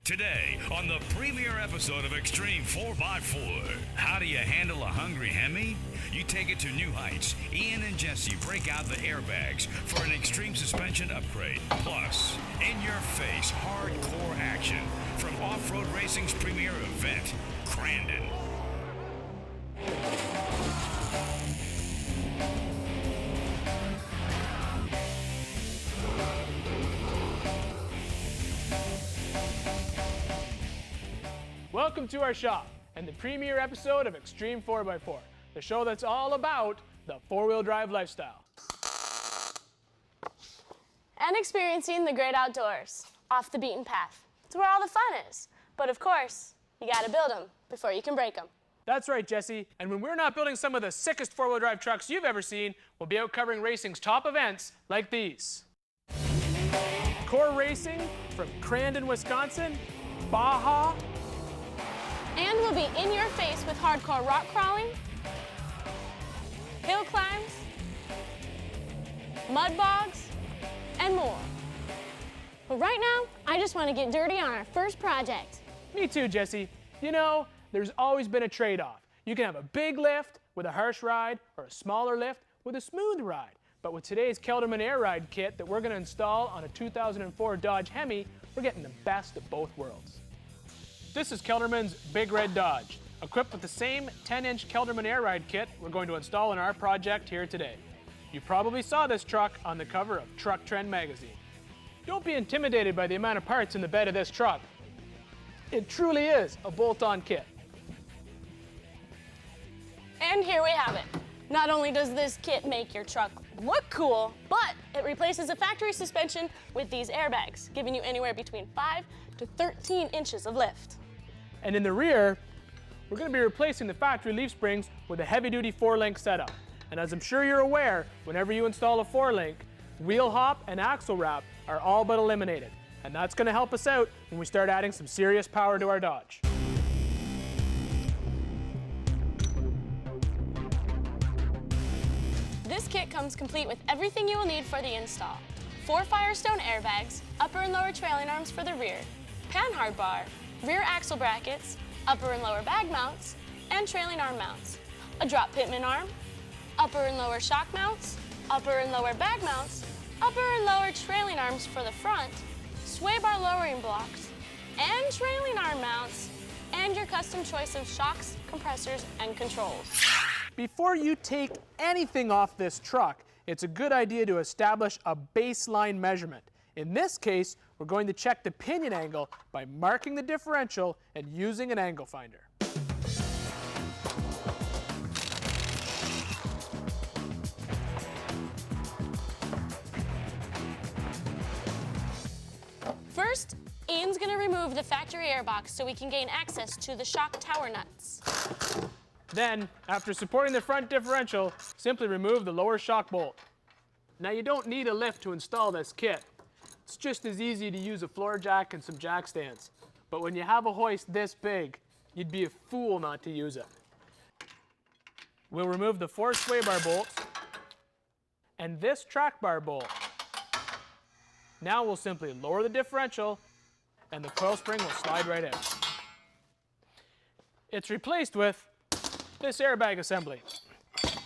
Today, on the premiere episode of Xtreme 4x4, how do you handle a hungry Hemi? You take it to new heights. Ian and Jessi break out the airbags for an extreme suspension upgrade. Plus, in-your-face hardcore action from off-road racing's premier event, Crandon. Welcome to our shop and the premiere episode of Xtreme 4x4, the show that's all about the four-wheel drive lifestyle. And experiencing the great outdoors, off the beaten path. It's where all the fun is. But of course, you gotta build them before you can break them. That's right, Jessi. And when we're not building some of the sickest four-wheel drive trucks you've ever seen, we'll be out covering racing's top events like these. CORR Racing from Crandon, Wisconsin, Baja, And we'll be in your face with hardcore rock crawling, hill climbs, mud bogs, and more. But right now, I just want to get dirty on our first project. Me too, Jessi. You know, there's always been a trade-off. You can have a big lift with a harsh ride or a smaller lift with a smooth ride. But with today's Kelderman Air Ride kit that we're going to install on a 2004 Dodge Hemi, we're getting the best of both worlds. This is Kelderman's Big Red Dodge, equipped with the same 10-inch Kelderman Air Ride kit we're going to install in our project here today. You probably saw this truck on the cover of Truck Trend magazine. Don't be intimidated by the amount of parts in the bed of this truck. It truly is a bolt-on kit. And here we have it. Not only does this kit make your truck look cool, but it replaces a factory suspension with these airbags, giving you anywhere between 5 to 13 inches of lift. And in the rear, we're going to be replacing the factory leaf springs with a heavy-duty 4-link setup. And as I'm sure you're aware, whenever you install a 4-link, wheel hop and axle wrap are all but eliminated. And that's going to help us out when we start adding some serious power to our Dodge. This kit comes complete with everything you will need for the install. 4 Firestone airbags, upper and lower trailing arms for the rear, panhard bar, rear axle brackets, upper and lower bag mounts, and trailing arm mounts, a drop pitman arm, upper and lower shock mounts, upper and lower bag mounts, upper and lower trailing arms for the front, sway bar lowering blocks, and trailing arm mounts, and your custom choice of shocks, compressors, and controls. Before you take anything off this truck, it's a good idea to establish a baseline measurement. In this case, we're going to check the pinion angle by marking the differential and using an angle finder. First, Ian's gonna remove the factory airbox so we can gain access to the shock tower nuts. Then, after supporting the front differential, simply remove the lower shock bolt. Now you don't need a lift to install this kit. It's just as easy to use a floor jack and some jack stands. But when you have a hoist this big, you'd be a fool not to use it. We'll remove the 4 sway bar bolts and this track bar bolt. Now we'll simply lower the differential and the coil spring will slide right out. It's replaced with this airbag assembly.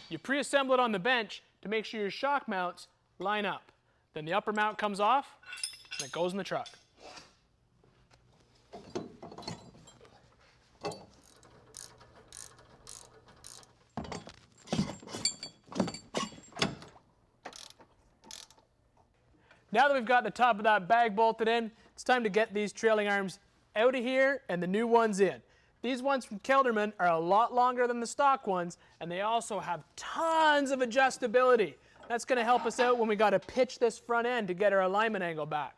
You pre-assemble it on the bench to make sure your shock mounts line up. Then the upper mount comes off and it goes in the truck. Now that we've got the top of that bag bolted in, it's time to get these trailing arms out of here and the new ones in. These ones from Kelderman are a lot longer than the stock ones, and they also have tons of adjustability. That's going to help us out when we got to pitch this front end to get our alignment angle back.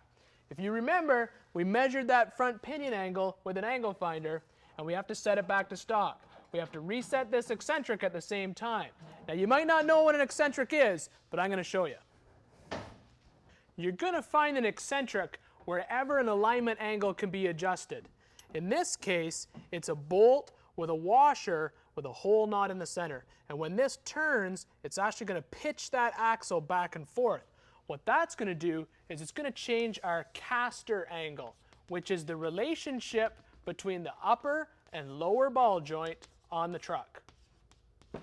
If you remember, we measured that front pinion angle with an angle finder, and we have to set it back to stock. We have to reset this eccentric at the same time. Now, you might not know what an eccentric is, but I'm going to show you. You're going to find an eccentric wherever an alignment angle can be adjusted. In this case, it's a bolt with a washer with a hole knot in the center. And when this turns, it's actually going to pitch that axle back and forth. What that's going to do is it's going to change our caster angle. which is the relationship between the upper and lower ball joint on the truck.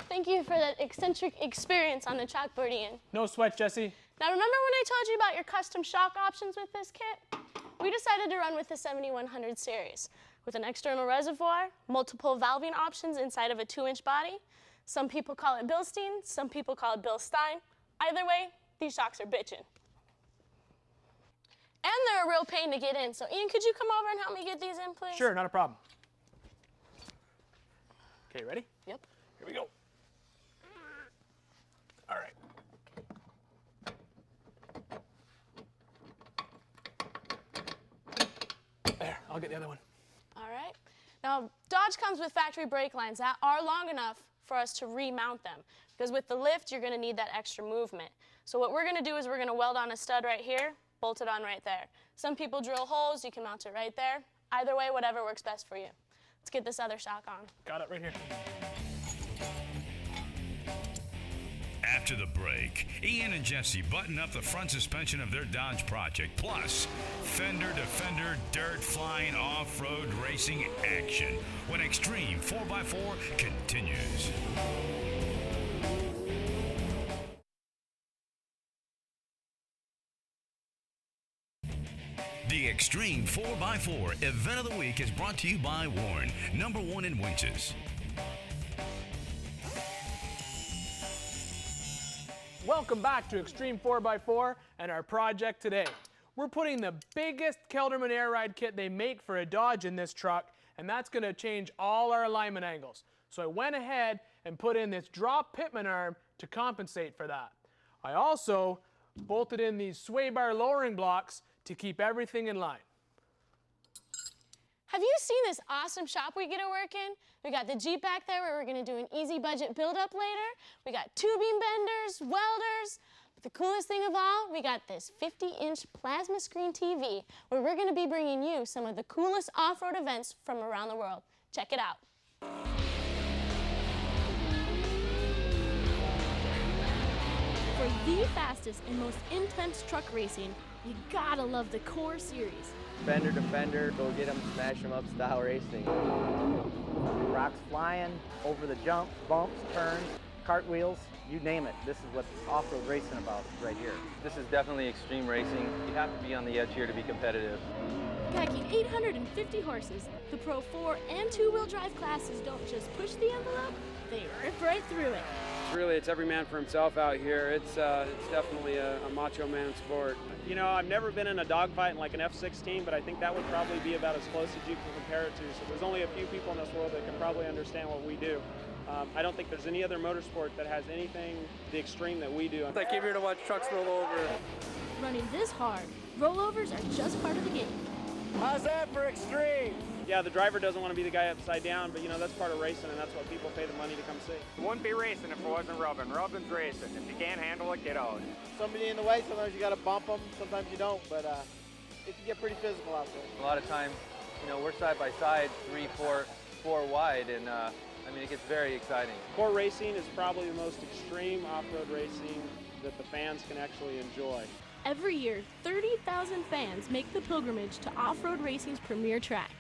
Thank you for that eccentric experience on the chalkboard, Ian. No sweat, Jessi. Now remember when I told you about your custom shock options with this kit? We decided to run with the 7100 series with an external reservoir, multiple valving options inside of a 2-inch body. Some people call it Bilstein, some people call it Bill Stein. Either way, these shocks are bitchin'. And they're a real pain to get in. So Ian, could you come over and help me get these in, please? Sure, not a problem. Okay, ready? Yep. Here we go. All right. There, I'll get the other one. All right. Now, Dodge comes with factory brake lines that are long enough for us to remount them, because with the lift, you're gonna need that extra movement. So what we're gonna do is we're gonna weld on a stud right here, bolt it on right there. Some people drill holes, you can mount it right there. Either way, whatever works best for you. Let's get this other shock on. Got it right here. After the break, Ian and Jessi button up the front suspension of their Dodge project, plus fender to fender dirt flying off-road racing action when Xtreme 4x4 continues. The Xtreme 4x4 Event of the Week is brought to you by Warren, #1 in winches. Welcome back to Xtreme 4x4 and our project today. We're putting the biggest Kelderman air ride kit they make for a Dodge in this truck, and that's going to change all our alignment angles. So I went ahead and put in this drop pitman arm to compensate for that. I also bolted in these sway bar lowering blocks to keep everything in line. Have you seen this awesome shop we get to work in? We got the Jeep back there where we're gonna do an easy budget build-up later. We got tubing benders, welders. But the coolest thing of all, we got this 50-inch plasma screen TV where we're gonna be bringing you some of the coolest off-road events from around the world. Check it out. For the fastest and most intense truck racing, you gotta love the CORR Series. Fender to fender, go get them, smash them up style racing. Rocks flying, over the jump, bumps, turns, cartwheels, you name it. This is what off-road racing about right here. This is definitely extreme racing. You have to be on the edge here to be competitive. Packing 850 horses, the Pro 4 and 2-wheel drive classes don't just push the envelope, they rip right through it. Really, it's every man for himself out here. It's definitely a macho man sport. You know, I've never been in a dogfight in like an F-16, but I think that would probably be about as close as you can compare it to. So there's only a few people in this world that can probably understand what we do. I don't think there's any other motorsport that has anything the extreme that we do. I came here to watch trucks roll over. Running this hard, rollovers are just part of the game. How's that for extreme? Yeah, the driver doesn't want to be the guy upside down, but you know, that's part of racing, and that's what people pay the money to come see. It wouldn't be racing if it wasn't rubbing. Rubbing's racing. If you can't handle it, get out. Somebody in the way, sometimes you got to bump them, sometimes you don't, but it can get pretty physical out there. A lot of times, you know, we're side by side, 3, 4 wide, and I mean, it gets very exciting. CORR racing is probably the most extreme off-road racing that the fans can actually enjoy. Every year, 30,000 fans make the pilgrimage to off-road racing's premier track.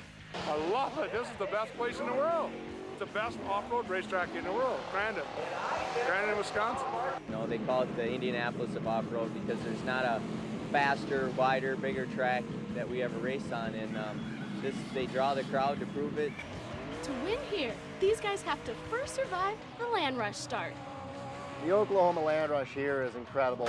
I love it. This is the best place in the world. It's the best off-road racetrack in the world, Crandon. Crandon, Wisconsin. You know, they call it the Indianapolis of off-road because there's not a faster, wider, bigger track that we ever race on, and they draw the crowd to prove it. To win here, these guys have to first survive the land rush start. The Oklahoma land rush here is incredible.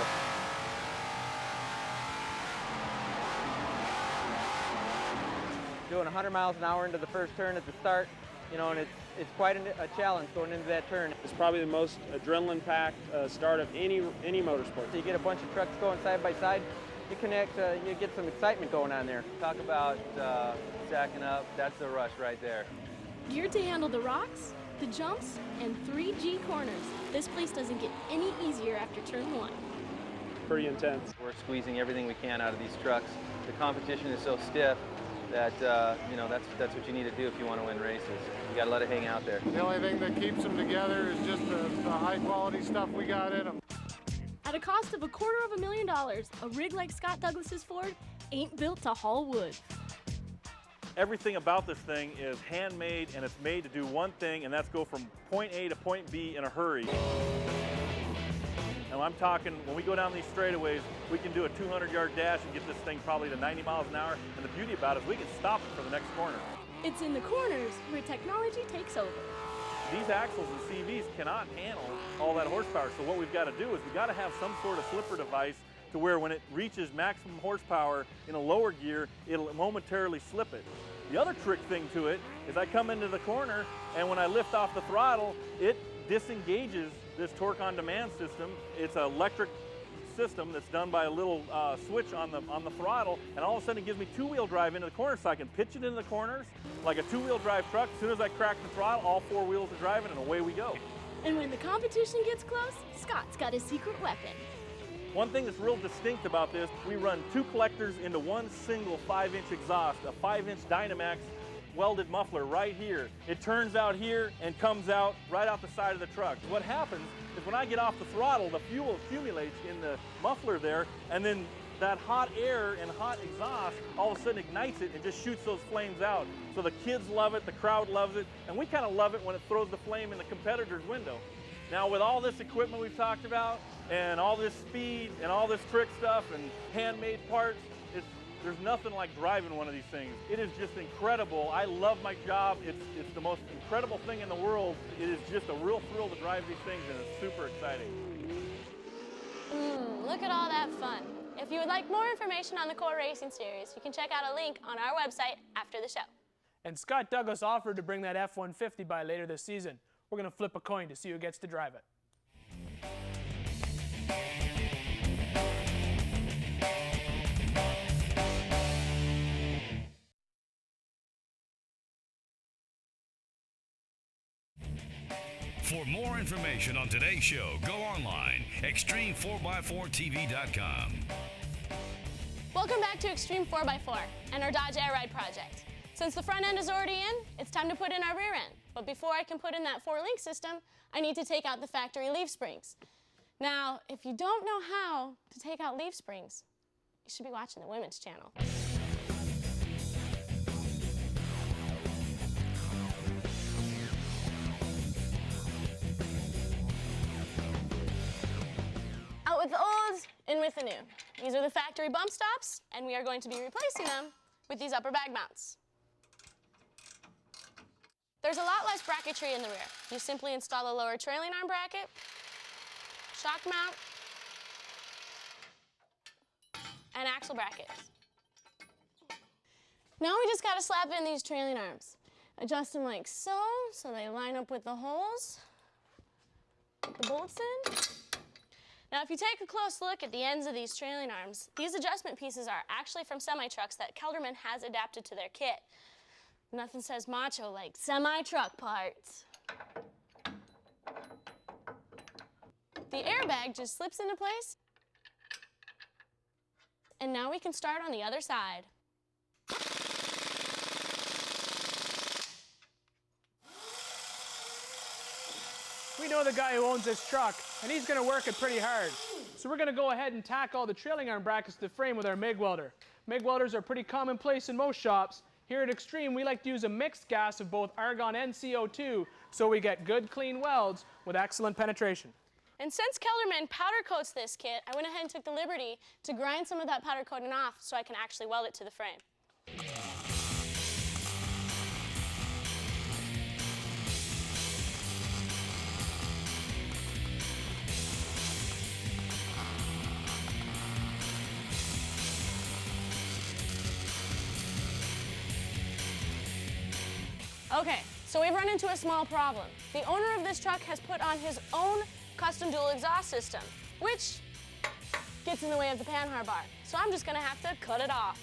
Doing 100 miles an hour into the first turn at the start, you know, and it's quite a challenge going into that turn. It's probably the most adrenaline-packed start of any motorsport. So you get a bunch of trucks going side by side, you connect, you get some excitement going on there. Talk about stacking up, that's the rush right there. Geared to handle the rocks, the jumps, and 3G corners, this place doesn't get any easier after turn 1. Pretty intense. We're squeezing everything we can out of these trucks. The competition is so stiff that, you know, that's what you need to do if you want to win races. You got to let it hang out there. The only thing that keeps them together is just the high-quality stuff we got in them. At a cost of $250,000, a rig like Scott Douglas's Ford ain't built to haul wood. Everything about this thing is handmade, and it's made to do one thing, and that's go from point A to point B in a hurry. And I'm talking, when we go down these straightaways, we can do a 200-yard dash and get this thing probably to 90 miles an hour. And the beauty about it is we can stop it for the next corner. It's in the corners where technology takes over. These axles and CVs cannot handle all that horsepower. So what we've got to do is we've got to have some sort of slipper device to where when it reaches maximum horsepower in a lower gear, it'll momentarily slip it. The other trick thing to it is I come into the corner, and when I lift off the throttle, it disengages this torque on demand system. It's an electric system that's done by a little switch on the throttle, and all of a sudden it gives me two-wheel drive into the corner, so I can pitch it into the corners like a two-wheel drive truck. As soon as I crack the throttle, all four wheels are driving, and away we go. And when the competition gets close, Scott's got a secret weapon. One thing that's real distinct about this, we run two collectors into one single 5-inch exhaust, a 5-inch Dynamax welded muffler right here. It turns out here and comes out right out the side of the truck. What happens is when I get off the throttle, the fuel accumulates in the muffler there, and then that hot air and hot exhaust all of a sudden ignites it and just shoots those flames out. So the kids love it, the crowd loves it, and we kind of love it when it throws the flame in the competitor's window. Now with all this equipment we've talked about, and all this speed, and all this trick stuff, and handmade parts, there's nothing like driving one of these things. It is just incredible. I love my job. It's the most incredible thing in the world. It is just a real thrill to drive these things, and it's super exciting. Look at all that fun. If you would like more information on the CORR Racing Series, you can check out a link on our website after the show. And Scott Douglas offered to bring that F-150 by later this season. We're going to flip a coin to see who gets to drive it. For more information on today's show, go online, Xtreme4x4TV.com. Welcome back to Xtreme 4x4 and our Dodge Air Ride project. Since the front end is already in, it's time to put in our rear end. But before I can put in that 4-link system, I need to take out the factory leaf springs. Now, if you don't know how to take out leaf springs, you should be watching the women's channel. Out with the old, in with the new. These are the factory bump stops, and we are going to be replacing them with these upper bag mounts. There's a lot less bracketry in the rear. You simply install a lower trailing arm bracket, shock mount, and axle brackets. Now we just gotta slap in these trailing arms. Adjust them like so they line up with the holes. Put the bolts in. Now, if you take a close look at the ends of these trailing arms, these adjustment pieces are actually from semi-trucks that Kelderman has adapted to their kit. Nothing says macho like semi-truck parts. The airbag just slips into place, and now we can start on the other side. We know the guy who owns this truck, and he's going to work it pretty hard. So we're going to go ahead and tack all the trailing arm brackets to the frame with our MIG welder. MIG welders are pretty commonplace in most shops. Here at Xtreme, we like to use a mixed gas of both argon and CO2 so we get good, clean welds with excellent penetration. And since Kelderman powder coats this kit, I went ahead and took the liberty to grind some of that powder coating off so I can actually weld it to the frame. Okay, so we've run into a small problem. The owner of this truck has put on his own custom dual exhaust system, which gets in the way of the panhard bar. So I'm just gonna have to cut it off.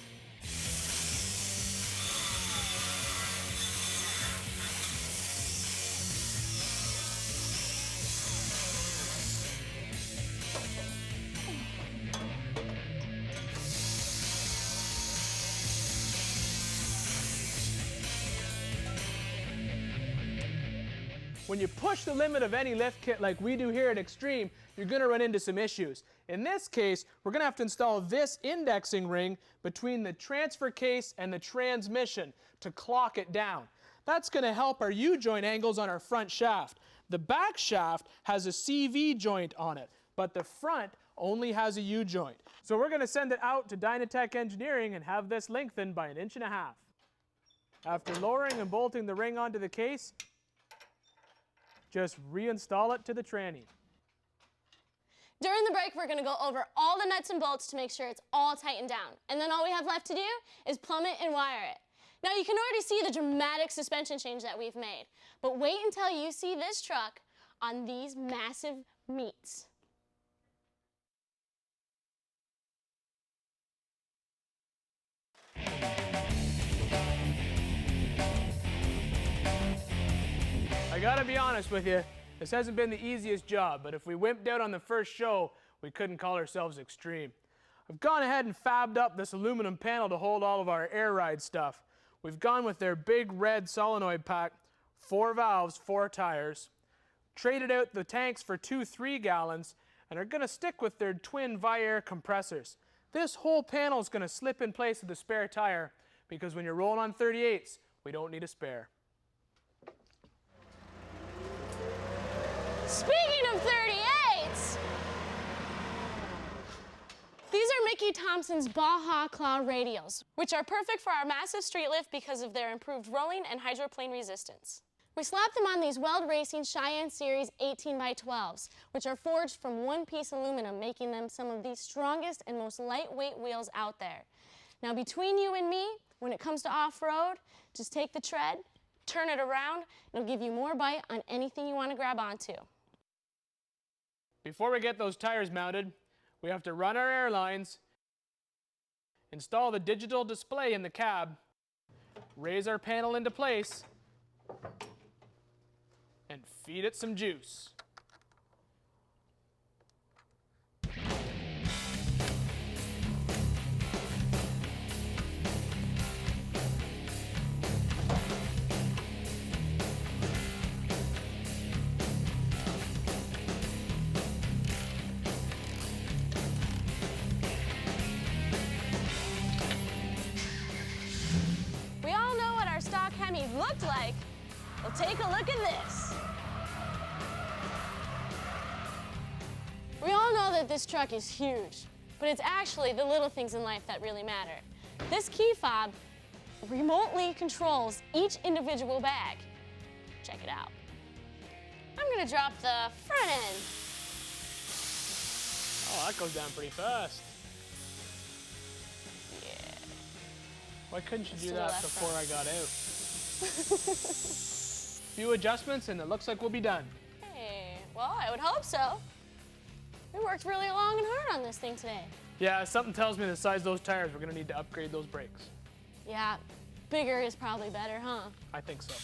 When you push the limit of any lift kit like we do here at Xtreme, you're going to run into some issues. In this case, we're going to have to install this indexing ring between the transfer case and the transmission to clock it down. That's going to help our U-joint angles on our front shaft. The back shaft has a CV joint on it, but the front only has a U-joint. So we're going to send it out to Dynatech Engineering and have this lengthened by 1.5 inches. After lowering and bolting the ring onto the case, just reinstall it to the tranny. During the break, we're going to go over all the nuts and bolts to make sure it's all tightened down. And then all we have left to do is plumb it and wire it. Now you can already see the dramatic suspension change that we've made. But wait until you see this truck on these massive meats. I gotta be honest with you, this hasn't been the easiest job, but if we wimped out on the first show, we couldn't call ourselves Xtreme. I've gone ahead and fabbed up this aluminum panel to hold all of our air ride stuff. We've gone with their big red solenoid pack, 4 valves, 4 tires, traded out the tanks for 2 3-gallons, and are gonna stick with their twin Vi-Air compressors. This whole panel is gonna slip in place with the spare tire, because when you're rolling on 38s, we don't need a spare. Speaking of 38s, these are Mickey Thompson's Baja Claw radials, which are perfect for our massive street lift because of their improved rolling and hydroplane resistance. We slapped them on these Weld Racing Cheyenne Series 18x12s, which are forged from one-piece aluminum, making them some of the strongest and most lightweight wheels out there. Now, between you and me, when it comes to off-road, just take the tread, turn it around, and it'll give you more bite on anything you want to grab onto. Before we get those tires mounted, we have to run our air lines, install the digital display in the cab, raise our panel into place, and feed it some juice. Hemi looked like, well, take a look at this. We all know that this truck is huge, but it's actually the little things in life that really matter. This key fob remotely controls each individual bag. Check it out. I'm gonna drop the front end. Oh, that goes down pretty fast. Yeah. Why couldn't you do that before I got out? Few adjustments and it looks like we'll be done. Hey, well, I would hope so. We worked really long and hard on this thing today. Yeah, something tells me the size of those tires, we're gonna need to upgrade those brakes. Yeah, bigger is probably better, huh? I think so.